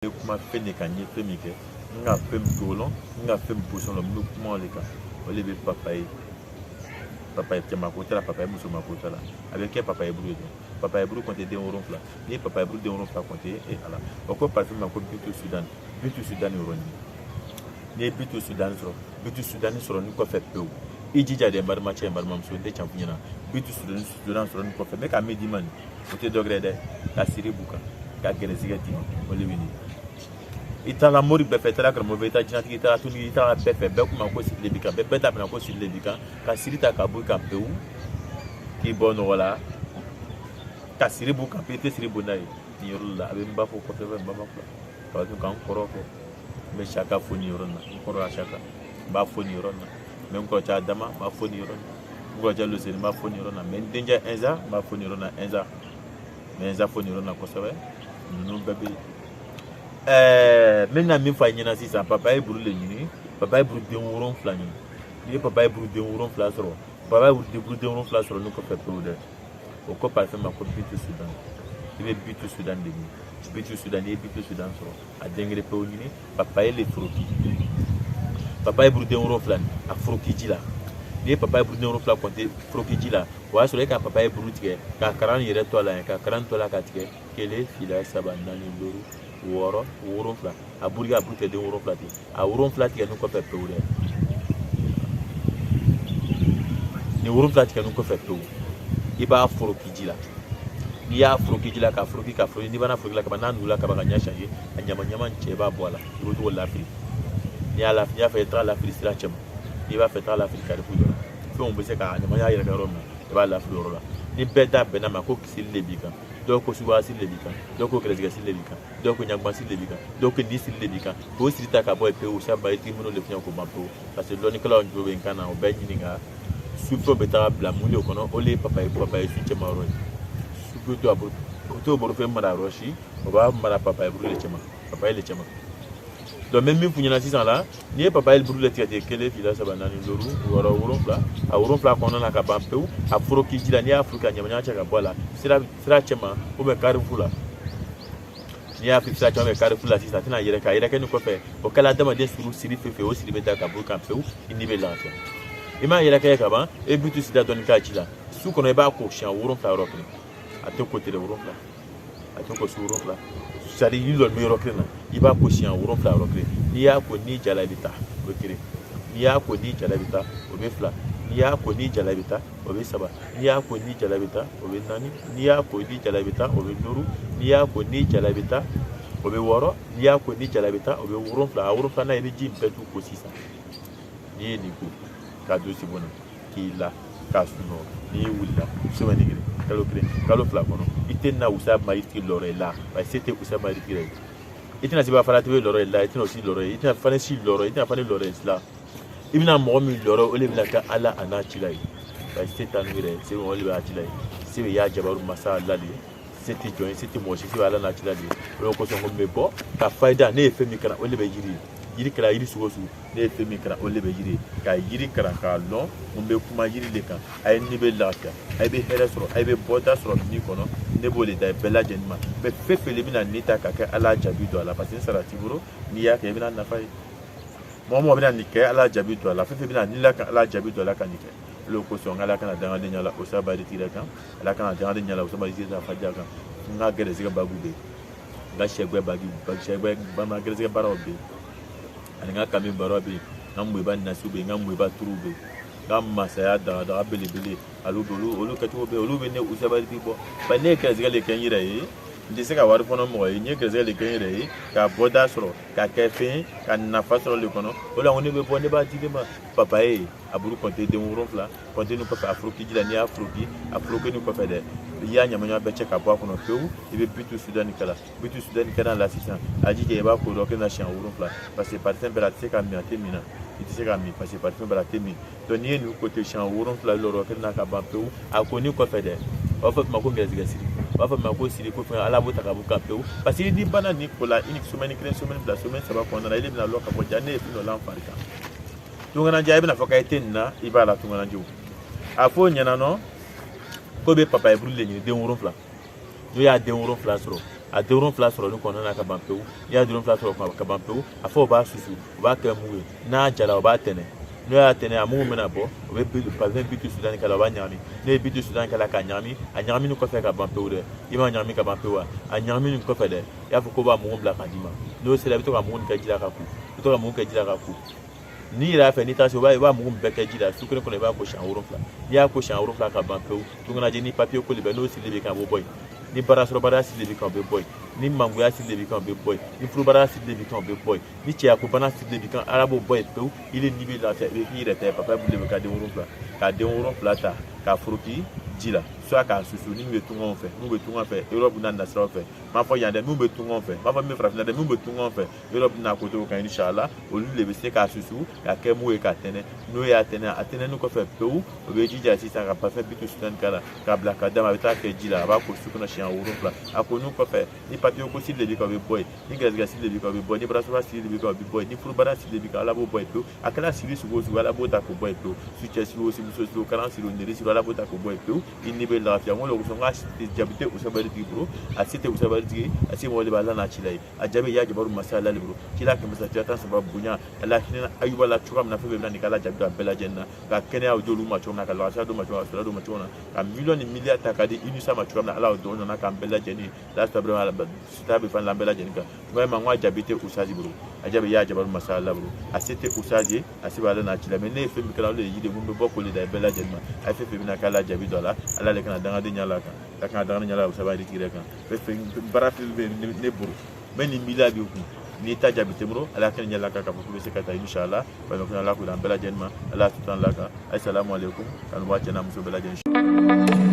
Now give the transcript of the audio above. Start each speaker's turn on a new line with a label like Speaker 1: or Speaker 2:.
Speaker 1: kuma fɛn de ka ɲɛ fɛn min kɛ n ka fɛn min t'o la n ka fɛn min position la n bɛ kuma o de kan o de bɛ papaye cɛman ko t'a la papaye musoman ko t'a la a bɛ kɛ papaye buru ye dɔn papaye buru kɔnte den 7 n'i ye papaye buru den 7 kɔnte ala o ko parfum ma ko bitu sudan yɔrɔ ɲini n'i ye bitu sudan sɔrɔ ni kɔfɛ pewu i jija de n balima cɛ n balimamuso n tɛ can f'i ɲɛna bitu sudan sɔrɔ ni kɔfɛ n bɛ ka min d'i ma nin o tɛ dɔ wɛrɛ dɛ ka siri b'u kan ka gɛrɛsigɛ d'i ma o de bɛ nin itala mori bɛɛ fɛ i taara karamɔgɔ fɛ i taara jinɛtigi i taara tuni i taara bɛɛ fɛ bɛɛ kuma ko siri le bi kan bɛɛ t'a bɛna ko siri le bi kan ka siri ta ka bɔ i kan pewu k'i bɔ nɔgɔ la ka siri b'u kan pe i tɛ siri bonda ye nin yɔrɔ la a bɛ n ba fɔ kɔfɛ n ba ma fila ka to k'an kɔrɔ fɔ n bɛ saka fɔ nin yɔrɔ in na n kɔrɔ saka n b'a fɔ nin yɔrɔ in na n bɛ n kɔrɔcɛ Adama n b'a fɔ nin yɔrɔ in na n kɔrɔcɛ Luseni n b'a fɔ nin yɔrɔ in na mɛ n denkɛ Enza n b'a fɔ nin yɔrɔ in na Enza n bɛ Enza fɔ nin yɔrɔ in na kosɛbɛ ninnu bɛɛ bɛ yen. Mena min fa ɲɛna sisan papaye buru le ɲini papaye buru den 7 ɲini n'i ye papaye buru den 7 sɔrɔ papaye buru den 7 sɔrɔ n'o kɔfɛ pewu dɛ o ko parfum ma ko bitu sudan i bɛ bitu sudan de ɲini bitu sudan n'i ye bitu sudan sɔrɔ a den kelen pewu ɲini papaye le foroki papaye buru den 7 a foroki ji la n'i ye papaye buru den 7 kɔnte foroki ji la o y'a sɔrɔ e ka papaye buru tigɛ ka karan yɛrɛ to a la ka karan to a la ka tigɛ 1 2 3 4 5 6 7 a buru a buru tɛ den 7 ten a 7 tigɛ n'u kɔfɛ pewu dɛ ni 7 tigɛ n'u kɔfɛ pewu i b'a foroki ji la n'i y'a foroki ji la ka foroki n'i b'a foroki la ka ban n'a nugula ka ban ka ɲɛ changer a ɲama cɛ i b'a bɔ a la i bɛ to lafili n'i y'a lafili n'i y'a fɛ i taga lafili sira cɛ ma n'i b'a fɛ taga lafili karifu dɔ la fɛnw bɛ se ka ɲama yɛrɛ kɛ yɔrɔ min i b'a lafili yɔrɔ la ni bɛɛ da bɛnna ma ko kisili le b'i kan dɔw ko suguya siri le b'i kan dɔw ko gɛrɛsigɛ siri le b'i kan dɔw ko ɲaguma siri le b'i kan dɔw ko ni siri le b'i kan k'o siri ta ka bɔ yen pewu sabu i t'i minnu le fiɲɛ k'o ban pewu parce que dɔnnikɛlaw jo bɛ n kan na o bɛɛ ɲininka sufɛw bɛ taga bila mun de kɔnɔ o de ye papaye su cɛma yɔrɔ ye sufɛ to a bolo o t'o borofɛn mara yɔrɔ si o b'a mara papaye buru le cɛma papaye le cɛma donc n bɛ min f'u ɲɛna sisan la n'i ye papaye buru le tigɛ 1 2 3 4 5 6 7 a 7 kɔnɔna na ka ban pewu a foroki ji la n'i y'a foroki a ɲamaɲama cɛ ka bɔ a la sira cɛma ou bien karifu la n'i y'a fi sira cɛma ou bien karifu la sisan a tɛna yɛrɛ ka yɛrɛkɛ nin kɔfɛ o kɛla adamaden siri fɛn fɛn o siri bɛ taa ka bɔ kan pewu i ni bɛ lafiya i m'a yɛrɛkɛ ka ban e bitu sida dɔɔni k'a ji la su kɔnɔ i b'a ko siɲɛ 7 yɔrɔ kelen a tɛ ko tɛrɛ 7 a tɛ ko su 7 sari i lɔ bɛ yɔrɔ kelen na i b'a ko siɲɛ 7 yɔrɔ kelen n'i y'a ko n'i jala i bɛ taa o ye 1 n'i y'a ko n'i jala i bɛ taa o bɛ 2 n'i y'a ko n'i jala i bɛ taa o bɛ 3 n'i y'a ko n'i jala i bɛ taa o bɛ 4 n'i y'a ko n'i jala i bɛ taa o bɛ 5 n'i y'a ko n'i jala i bɛ taa o bɛ 6 n'i y'a ko n'i jala i bɛ taa o bɛ 7 a 7 nan i bɛ ji in bɛɛ t'u ko sisan n'i ye nin ko k'a don sibɔn na k'i la k'a sunɔgɔ n'i wulila semaine kelen kalo 2 kɔnɔ i tɛ na Usa Mayitigi lɔrɔ i la parce que se tɛ Usa Mayitigi yɛrɛ ye i tɛna se b'a fara tɛ lɔrɔ i la i tɛna o si lɔrɔ ye i tɛna fana si lɔrɔ i tɛna fana lɔrɔ ye sila i bɛna mɔgɔ min lɔrɔ o de bɛna kɛ Ala a n'a cila ye parce que se t'an yɛrɛ se o de b'a cila ye se bɛ y'a jabaru masa Ala de ye se tɛ jɔn ye se tɛ mɔgɔ si se bɛ Ala n'a cila de ye o de kosɔn ko n bɛ bɔ ka fayida ne ye fɛn min kalan o de bɛ yiri yiri kɛra yiri sugu o sugu ne ye fɛn min kalan o de bɛ yiri ka yiri kalan k'a lɔn n bɛ kuma yiri de kan a ye ni bɛ lafiya a bɛ hɛrɛ sɔrɔ a bɛ bɔda sɔrɔ min kɔnɔ ne b'o de da bɛɛ lajɛlen ma mɛ fɛn fɛn de bɛna ne ta ka kɛ Ala jaabi don a la parce que sara t'i bolo n'i y'a kɛ i bɛna nafa ye mɔgɔ mɔgɔ bɛna nin kɛ Ala jaabi don a la fɛn fɛn bɛna n'i la ka Ala jaabi don a la ka nin kɛ o kosɔn Ala kana dangaden ɲala Usa Mayitigi yɛrɛ kan Ala kana dangaden ɲala Usa Mayitigi yɛrɛ fadiya kan n ka gɛrɛsigɛ bagu bɛ yen n ka sɛgbɛ bamanan gɛrɛsigɛ baaraw bɛ yen ani n ka kami baaraw bɛ yen n ka mɔyɛba nasiw bɛ yen n ka mɔyɛba turuw bɛ yen n ka masaya daga belebele olu kɛcogo bɛ yen olu bɛ ne Usa Mayitigi bɔ bari ne ye gɛrɛsigɛ de kɛ n yɛrɛ ye n tɛ se ka wari fɔnɔ mɔgɔ ye n ye gɛrɛsigɛ de kɛ n yɛrɛ ye ka bɔda sɔrɔ ka kɛ fɛn ka nafa sɔrɔ le kɔnɔ o la ko ne bɛ bɔ ne b'a di ne ma papaye a buru kɔnte den 7 kɔnte nin kɔfɛ a foroki ji la n'i y'a foroki a foroki nin kɔfɛ dɛ i y'a ɲamaɲama bɛɛ cɛ ka bɔ a kɔnɔ pewu i bɛ bitu sudani kala bitu sudani kala la sisan a jija i b'a ko dɔ kɛ na siɲɛ 7 parce que parfum bɛɛ la a tɛ se ka min a tɛ min na i tɛ se ka min parce que parfum bɛɛ la a tɛ min donc n'i ye nin ko ten siɲɛ 7 lɔrɔ kɛ na ka ban pewu a ko nin kɔfɛ dɛ o b'a fɔ ma ko gɛrɛsigɛ siri u b'a fɔ ma ko siri ko fɛn Ala b'o ta ka bɔ kan pewu parce que ni bana nin ko la i ni semaine 1 semaine 2 semaine 3 kɔnɔna na i de bɛna lɔ ka fɔ ja ne ye fɛn dɔ la n fari kan tunganadiya i bɛna fɔ k'a tɛ nin na i b'a la tunganadiw a fɔ o ɲɛna nɔ ko bɛ papaye buru le ɲini den 7 n'o y'a den 7 sɔrɔ a dɔrɔn fila sɔrɔ ni kɔnɔna ka ban pewu n'i y'a dɔrɔn fila sɔrɔ ka ban pewu a fɔ o b'a susu o b'a kɛ mugu ye n'a jara o b'a tɛnɛ n'o y'a tɛnɛ a mugu bɛna bɔ o bɛ bitu sudani k'a la o b'a ɲagami n'o ye bitu sudani k'a la k'a ɲagami a ɲagamini kɔfɛ ka ban pewu dɛ i m'a ɲagami ka ban pewu wa a ɲagamini kɔfɛ dɛ i y'a fɔ ko b'a mugu bila k'a d'i ma n'o sera i bɛ to ka mugu nin kɛ ji la ka ku i bɛ to ka mugu kɛ ji la ka ku n'i yɛrɛ y'a fɛ n'i taara se i b'a mugu bɛɛ kɛ ji la su kelen kɔnɔ i b'a ko siɲɛ 7 n'i y'a ko siɲɛ 7 ka ban pewu tunkanajɛ ni papiye ko de bɛ n'o sirilen bɛ kan o bɛ bɔ yen ni baarasɔrɔbaliya sirilen bɛ kan o bɛ bɔ yen ni mangoya sirilen bɛ kan o bɛ bɔ yen ni furubaliya sirilen bɛ kan o bɛ bɔ yen ni cɛyako bana sirilen bɛ kan ala b'o bɔ yen pewu i ni bɛ lafiya i bɛ k'i yɛrɛ ta papa bilen ka den 7 ka den 7 ta k'a foroki ji la soit k'a susu ni min bɛ tunganw fɛ n'u bɛ tungan fɛ Europe n'a nasiraw fɛ m'a fɔ yan dɛ n'u bɛ tunganw fɛ m'a fɔ min farafinna dɛ n'u bɛ tunganw fɛ Europe n'a ko cogo kan inchallah olu de bɛ se k'a susu k'a kɛ mugu ye k'a tɛnɛ n'o y'a tɛnɛ a tɛnɛni kɔfɛ pewu o bɛ jija sisan ka parfum bitu sudani k'a la k'a bila k'a d'a ma a bɛ taa kɛ ji la a b'a ko su kɔnɔ siɲɛ 7 a ko nun kɔfɛ ni papiye ko siri de bɛ kan o bɛ bɔ yen ni gɛrɛsɛgɛ siri de bɛ kan o bɛ bɔ yen ni baarasɔrɔbaliya siri de bɛ kan o bɛ bɔ yen ni furubaliya siri de bɛ kan ala b'o bɔ yen pewu a kɛra siri sugu o sugu ala b'o ta k'o bɔ yen pewu su cɛ siri o muso siri o kalan siri o neri siri ala b'o ta k'o bɔ yen pewu i ni bɛ lafiya n ko le kosɔn n ka jaabi tɛ usabaritigi bolo a se tɛ usabaritigi a se mɔgɔ de b'a la n'a ci la ye a jaabi y'a jabaru masa ala de bolo kila kɛmɛ saba tan saba bonya ala hinɛ ayuba la cogoya min na fɛn bɛɛ bɛna nin k'ala jaabi a bɛɛ lajɛlen na ka kɛnɛya d'olu ma cogo min na ka lafiya d'u ma cogo min na ka sɔrɔ d'u ma cogo min na ka miliyɔn ni miliyari ta k'a di UNISA ma cogoya min na ala y'o dɔn nana k'an bɛɛ lajɛlen la sita bɛ fan la an bɛɛ lajɛlen kan vraiment n ko a jaabi tɛ usaji bolo a jaabi y'a jabaru masa ala bolo a se tɛ usaji ye a se b'ale n'a ci la mais ne ye fɛn min kɛra olu de ye yiden mun bɛ bɔ k'olu da bɛɛ lajɛlen ma a ye fɛn fɛn bɛna k'ala jaabi dɔ la ala de kana dangaden ɲala kan a kana dangaden ɲala usabaritigi yɛrɛ kan fɛn baara fɛn bɛ ne bolo mais nin miliyari b'i kun n'i ta jaabi tɛ n bolo ala kɛnɛ ɲɛla kan k'a fɔ k'u bɛ se ka taa inchallah baɲumankɛ ala k'u la an bɛɛ lajɛlen ma ala tutan la kan assalamu alaikum kanu b'a cɛ n'a muso bɛɛ lajɛlen